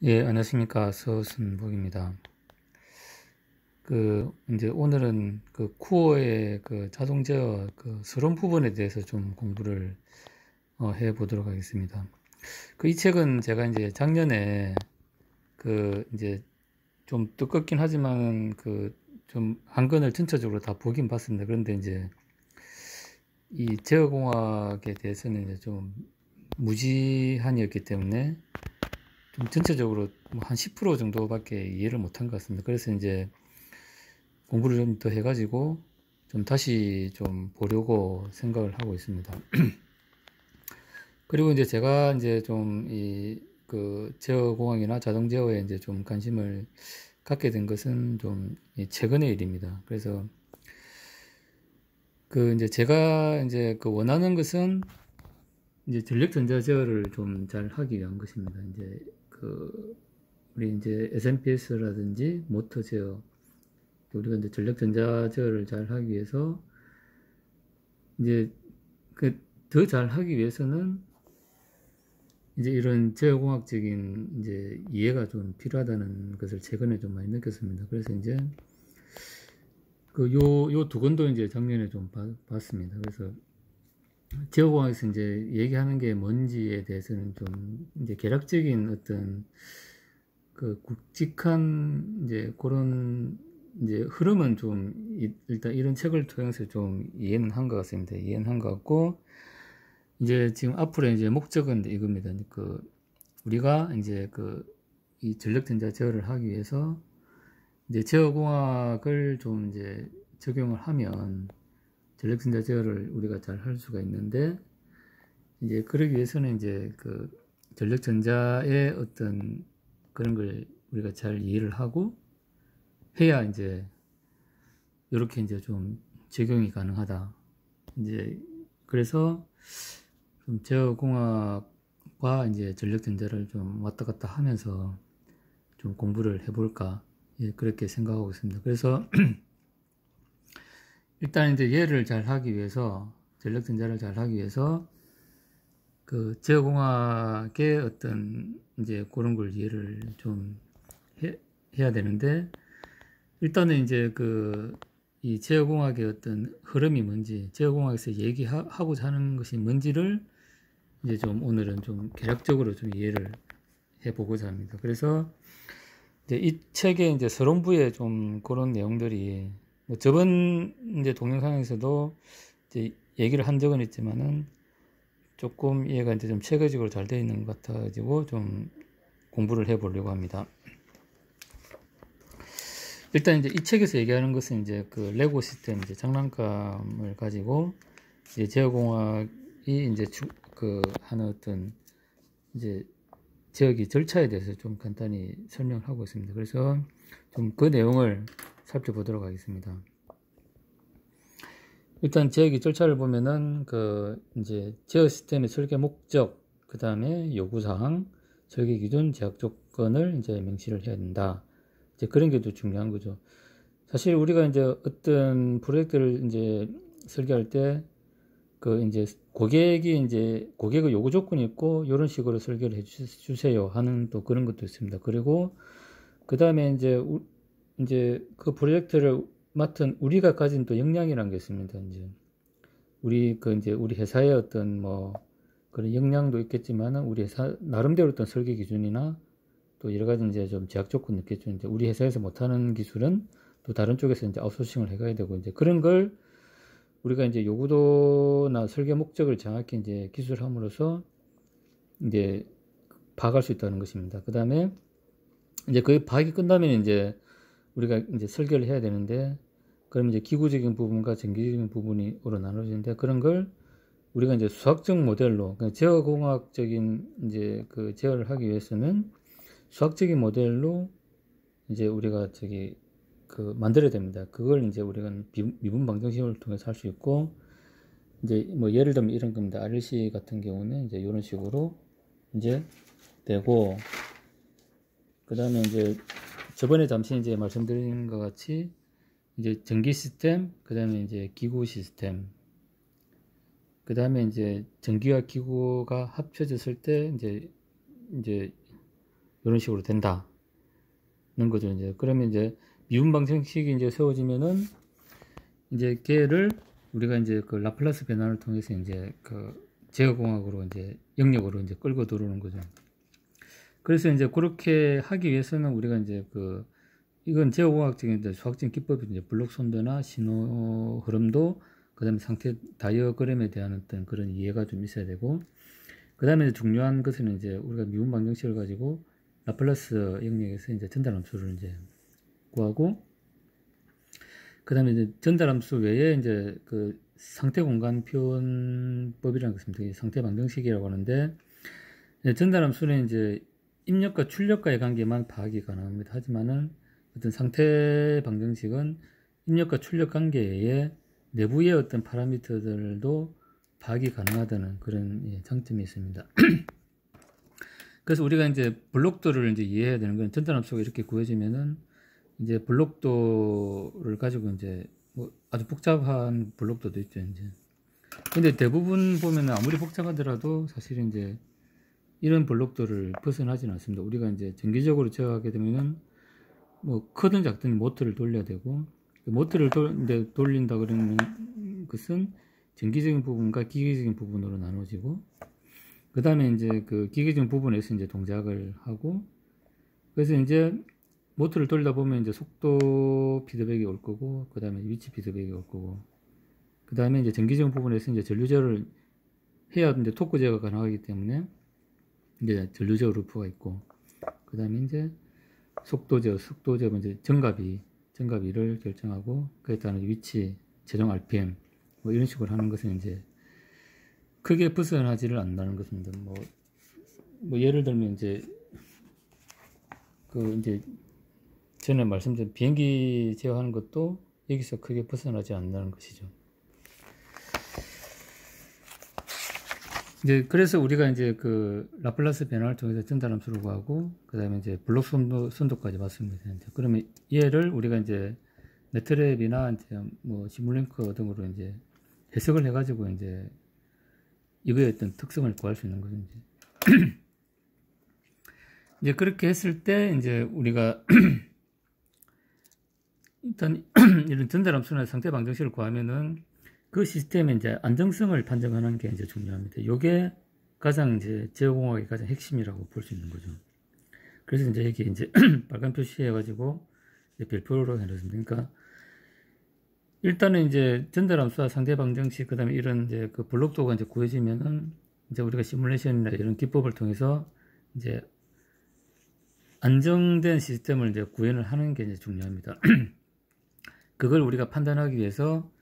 예, 안녕하십니까. 서순복입니다. 이제 오늘은 쿠어의 자동 제어 서론 부분에 대해서 좀 공부를 해 보도록 하겠습니다. 이 책은 제가 이제 작년에 이제 좀 두껍긴 하지만 좀 한 권을 전체적으로 다 보긴 봤습니다. 그런데 이제 이 제어공학에 대해서는 이제 좀 무지한이었기 때문에 좀 전체적으로 뭐한 10% 정도밖에 이해를 못한 것 같습니다. 그래서 이제 공부를 좀 더 해가지고 좀 다시 좀 보려고 생각을 하고 있습니다. 그리고 이제 제가 이제 좀 제어공학이나 자동 제어에 이제 좀 관심을 갖게 된 것은 좀 최근의 일입니다. 그래서 이제 제가 이제 원하는 것은 이제 전력 전자 제어를 좀 잘 하기 위한 것입니다. 이제 우리 이제 SMPS라든지 모터 제어, 우리가 이제 전력 전자 제어를 잘 하기 위해서 이제 더 잘 하기 위해서는 이제 이런 제어공학적인 이제 이해가 좀 필요하다는 것을 최근에 좀 많이 느꼈습니다. 그래서 이제 요 두 권도 이제 작년에 좀 봤습니다. 그래서 제어공학에서 이제 얘기하는 게 뭔지에 대해서는 좀 이제 개략적인 어떤 굵직한 이제 그런 이제 흐름은 좀 일단 이런 책을 통해서 좀 이해는 한 것 같습니다. 이해는 한 것 같고, 이제 지금 앞으로 이제 목적은 이겁니다. 우리가 이제 이 전력전자 제어를 하기 위해서 이제 제어공학을 좀 이제 적용을 하면 전력전자 제어를 우리가 잘 할 수가 있는데, 이제 그러기 위해서는 이제 전력전자의 어떤 그런 걸 우리가 잘 이해를 하고 해야 이제 이렇게 이제 좀 적용이 가능하다. 이제 그래서 좀 제어공학과 이제 전력전자를 좀 왔다 갔다 하면서 좀 공부를 해볼까, 예, 그렇게 생각하고 있습니다. 그래서 일단 이제 얘를 잘 하기 위해서, 전력전자를 잘 하기 위해서 제어공학의 어떤 이제 그런 걸 이해를 좀 해야 되는데, 일단은 이제 이 제어공학의 어떤 흐름이 뭔지, 제어공학에서 얘기하고자 하는 것이 뭔지를 이제 좀 오늘은 좀 개략적으로 좀 이해를 해보고자 합니다. 그래서 이제 이 책의 이제 서론부에 좀 그런 내용들이 뭐 저번 이제 동영상에서도 이제 얘기를 한 적은 있지만은 조금 이해가 이제 좀 체계적으로 잘 되어 있는 것 같아가지고 좀 공부를 해보려고 합니다. 일단 이제 이 책에서 얘기하는 것은 이제 레고 시스템, 이제 장난감을 가지고 이제 제어공학이 이제 하는 어떤 이제 제어기 절차에 대해서 좀 간단히 설명을 하고 있습니다. 그래서 좀 그 내용을 살펴보도록 하겠습니다. 일단 제어기 절차를 보면은 이제 제어 시스템의 설계 목적, 그 다음에 요구사항, 설계 기준, 제약 조건을 이제 명시를 해야 된다. 이제 그런 게 더 중요한 거죠. 사실 우리가 이제 어떤 프로젝트를 이제 설계할 때 이제 고객의 요구 조건이 있고 이런 식으로 설계를 해 주세요 하는 또 그런 것도 있습니다. 그리고 그 다음에 이제 그 프로젝트를 맡은 우리가 가진 또 역량이라는 게 있습니다. 이제 이제 우리 회사의 어떤 뭐 그런 역량도 있겠지만은 우리 회사 나름대로 어떤 설계 기준이나 또 여러 가지 이제 좀 제약 조건이 있겠죠. 이제 우리 회사에서 못하는 기술은 또 다른 쪽에서 이제 아웃소싱을 해가야 되고, 이제 그런 걸 우리가 이제 요구도나 설계 목적을 정확히 이제 기술함으로써 이제 파악할 수 있다는 것입니다. 그 다음에 이제 그 파악이 끝나면 이제 우리가 이제 설계를 해야 되는데, 그럼 이제 기구적인 부분과 정기적인 부분으로 나눠지는데, 그런 걸 우리가 이제 수학적 모델로, 그러니까 제어공학적인 이제 제어를 하기 위해서는 수학적인 모델로 이제 우리가 만들어야 됩니다. 그걸 이제 우리가 미분 방정 시험을 통해서 할 수 있고, 이제 뭐 예를 들면 이런 겁니다. RLC 같은 경우는 이제 이런 식으로 이제 되고, 그 다음에 이제 저번에 잠시 이제 말씀드린 것 같이 이제 전기 시스템, 그 다음에 이제 기구 시스템, 그 다음에 이제 전기와 기구가 합쳐졌을 때 이제 이런 식으로 된다는 거죠. 이제 그러면 이제 미분 방정식이 이제 세워지면은 이제 걔를 우리가 이제 그 라플라스 변화를 통해서 이제 그 제어공학으로 이제 영역으로 이제 끌고 들어오는 거죠. 그래서 이제 그렇게 하기 위해서는 우리가 이제 그 이건 제어공학적인 이제 수학적인 기법이 이제 블록 선도나 신호 흐름도 그다음에 상태 다이어그램에 대한 어떤 그런 이해가 좀 있어야 되고, 그다음에 중요한 것은 이제 우리가 미분 방정식을 가지고 라플라스 영역에서 이제 전달함수를 이제 구하고, 그다음에 이제 전달함수 외에 이제 그 상태 공간 표현법이라는 것이 있습니다. 상태 방정식이라고 하는데, 전달함수는 이제 입력과 출력과의 관계만 파악이 가능합니다. 하지만은 어떤 상태 방정식은 입력과 출력 관계에 내부의 어떤 파라미터들도 파악이 가능하다는 그런 장점이 있습니다. 그래서 우리가 이제 블록도를 이제 이해해야 되는 건, 전달함수가 이렇게 구해지면은 이제 블록도를 가지고 이제 뭐 아주 복잡한 블록도도 있죠, 이제. 근데 대부분 보면은 아무리 복잡하더라도 사실 이제 이런 블록도를 벗어나지는 않습니다. 우리가 이제 정기적으로 제어하게 되면은 뭐 크든 작든 모터를 돌려야 되고, 모터를 돌린다 그러는 것은 정기적인 부분과 기계적인 부분으로 나눠지고, 그 다음에 이제 그 기계적인 부분에서 이제 동작을 하고, 그래서 이제 모터를 돌리다 보면 이제 속도 피드백이 올 거고, 그 다음에 위치 피드백이 올 거고, 그 다음에 이제 정기적인 부분에서 이제 전류 제어를 해야 이제 토크 제어가 가능하기 때문에 이제 전류 제어 루프가 있고, 그 다음에 이제 속도 제어 이제 정갑이를 결정하고, 그에 따른 위치, 최종 RPM 뭐 이런 식으로 하는 것은 이제 크게 벗어나지를 않는다는 것입니다. 뭐 예를 들면 이제 그 이제 전에 말씀드린 비행기 제어하는 것도 여기서 크게 벗어나지 않는다는 것이죠. 이제 그래서 우리가 이제 그 라플라스 변화를 통해서 전달함수를 구하고, 그 다음에 이제 블록 선도까지 봤습니다. 그러면 얘를 우리가 이제 매트랩이나 이제 뭐 시뮬링크 등으로 이제 해석을 해가지고 이제 이거의 어떤 특성을 구할 수 있는 거죠. 이제 그렇게 했을 때 이제 우리가 일단 이런 전달함수나 상태 방정식을 구하면은 그 시스템의 이제 안정성을 판정하는 게 이제 중요합니다. 요게 가장 이제 제어공학의 가장 핵심이라고 볼 수 있는 거죠. 그래서 이제 여기 이제 빨간 표시해가지고 별표로 해놨습니다. 그러니까 일단은 이제 전달함수와 상태 방정식, 그 다음에 이런 이제 그 블록도가 이제 구해지면은 이제 우리가 시뮬레이션이나 이런 기법을 통해서 이제 안정된 시스템을 이제 구현을 하는 게 이제 중요합니다. 그걸 우리가 판단하기 위해서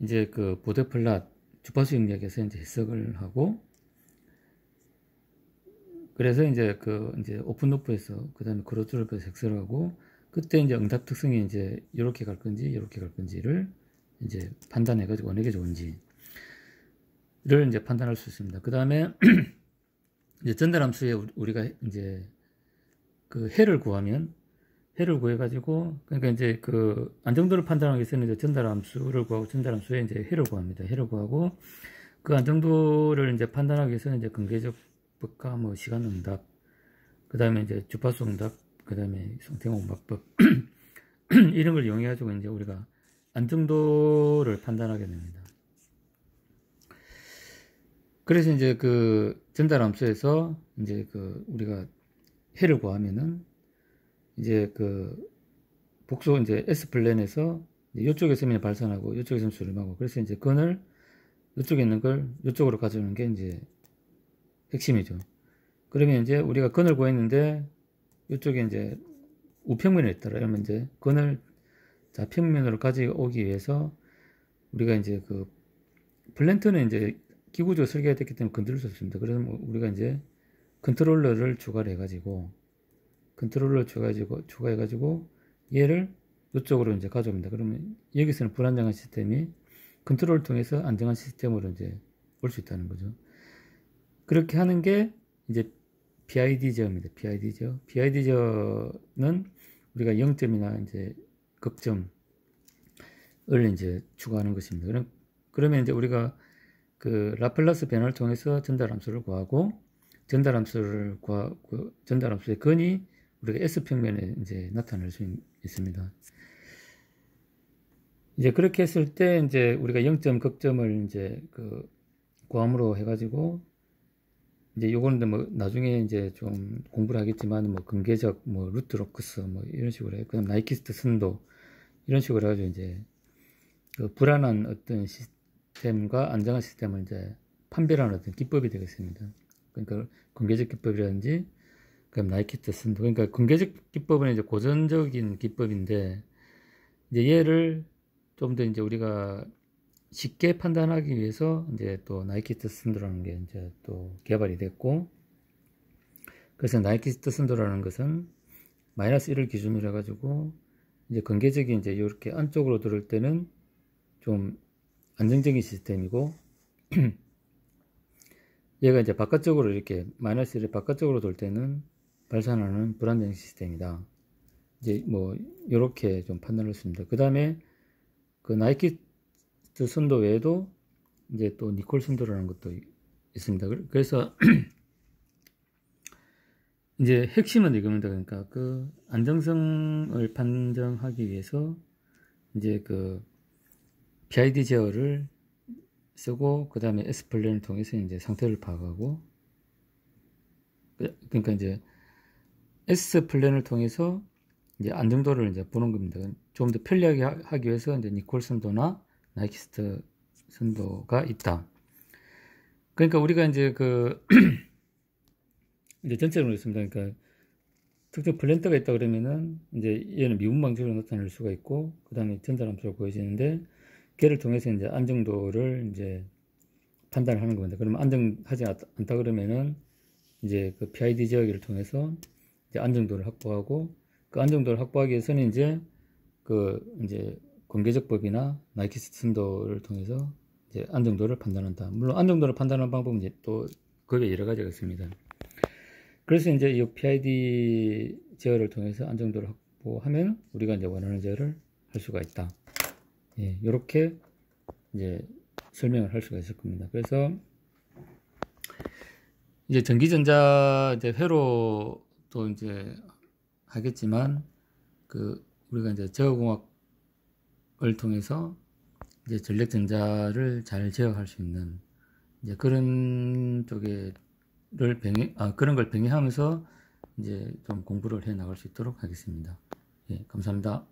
이제 그 보드플랫 주파수 영역에서 이제 해석을 하고, 그래서 이제 그 이제 오픈루프에서 그 다음에 크로즈루프에서 해석을 하고, 그때 이제 응답 특성이 이제 이렇게 갈 건지 이렇게 갈 건지를 이제 판단해 가지고 어느 게 좋은지를 이제 판단할 수 있습니다. 그 다음에 이제 전달함수에 우리가 이제 그 해를 구해 가지고, 그러니까 이제 그 안정도를 판단하기 위해서는 이제 전달함수를 구하고, 전달함수에 이제 해를 구합니다. 해를 구하고, 그 안정도를 이제 판단하기 위해서는 이제 근계적법과 뭐 시간 응답, 그 다음에 이제 주파수 응답, 그 다음에 성태공학법 이런 걸 이용해 가지고 이제 우리가 안정도를 판단하게 됩니다. 그래서 이제 그 전달함수에서 이제 그 우리가 해를 구하면은 이제 그 복소 이제 S 플랜에서 이쪽에서 발산하고 이쪽에서 수렴하고, 그래서 이제 건을 이쪽에 있는 걸 이쪽으로 가져오는 게 이제 핵심이죠. 그러면 이제 우리가 건을 구했는데 이쪽에 이제 우평면에 있더라. 그러면 이제 건을 좌평면으로 가져오기 위해서 우리가 이제 그 플랜트는 이제 기구적으로 설계가 됐기 때문에 건드릴 수 없습니다. 그래서 우리가 이제 컨트롤러를 추가를 해가지고 추가해가지고 얘를 이쪽으로 이제 가져옵니다. 그러면 여기서는 불안정한 시스템이 컨트롤을 통해서 안정한 시스템으로 이제 올 수 있다는 거죠. 그렇게 하는 게 이제 PID 제어입니다. PID 제어는 우리가 0점이나 이제 극점을 이제 추가하는 것입니다. 그러면 이제 우리가 그 라플라스 변화를 통해서 전달함수를 구하고, 전달함수과 그 전달함수의 근이 우리가 S평면에 이제 나타낼 수 있습니다. 이제 그렇게 했을 때 이제 우리가 0점 극점을 이제 그 고함으로 해가지고 이제 요거는 뭐 나중에 이제 좀 공부를 하겠지만 뭐 근계적 뭐 루트로크스 뭐 이런 식으로 해. 그다음 나이키스트 순도 이런 식으로 해가지고 이제 그 불안한 어떤 시스템과 안정한 시스템을 이제 판별하는 어떤 기법이 되겠습니다. 그러니까 근계적 기법이라든지 그다음 나이키스트 순도. 그러니까 근계적 기법은 이제 고전적인 기법인데 이제 얘를 좀 더 이제 우리가 쉽게 판단하기 위해서 이제 또 나이키스트 순도라는 게 이제 또 개발이 됐고, 그래서 나이키스트 순도라는 것은 마이너스 1을 기준으로 해가지고 이제 근계적인 이제 이렇게 안쪽으로 들을 때는 좀 안정적인 시스템이고 얘가 이제 바깥쪽으로 이렇게 마이너스 1을 바깥쪽으로 돌 때는 발산하는 불안정 시스템이다. 이제 뭐 이렇게 좀 판단할 수 있습니다. 그 다음에 그 나이키스트 순도 외에도 이제 또 니콜 순도라는 것도 있습니다. 그래서 이제 핵심은 이겁니다. 그러니까 그 안정성을 판정하기 위해서 이제 그 PID 제어를 쓰고 그 다음에 S플랜을 통해서 이제 상태를 파악하고, 그러니까 이제 S플랜을 통해서 이제 안정도를 이제 보는 겁니다. 좀 더 편리하게 하기 위해서 이제 니콜 순도나 나이키스트 순도가 있다. 그러니까 우리가 이제 그 이제 전체적으로 있습니다. 그러니까 특정 플랜트가 있다 그러면은 이제 얘는 미분 방식으로 나타낼 수가 있고, 그 다음에 전달함수로 보여지는데, 걔를 통해서 이제 안정도를 이제 판단하는 겁니다. 그러면 안정하지 않다 그러면은 이제 그 PID 제어기를 통해서 이제 안정도를 확보하고, 그 안정도를 확보하기 위해서는 이제 그 이제 근계적법이나 나이키스트 순도를 통해서 이제 안정도를 판단한다. 물론 안정도를 판단하는 방법은 이제 또 그게 여러 가지가 있습니다. 그래서 이제 이 PID 제어를 통해서 안정도를 확보하면 우리가 이제 원하는 제어를 할 수가 있다. 예, 이렇게 이제 설명을 할 수가 있을 겁니다. 그래서 이제 전기전자 이제 회로도 이제 하겠지만 그 우리가 이제 제어공학을 통해서 이제 전력전자를 잘 제어할 수 있는 이제 그런 그런 걸 병행하면서 이제 좀 공부를 해 나갈 수 있도록 하겠습니다. 예, 감사합니다.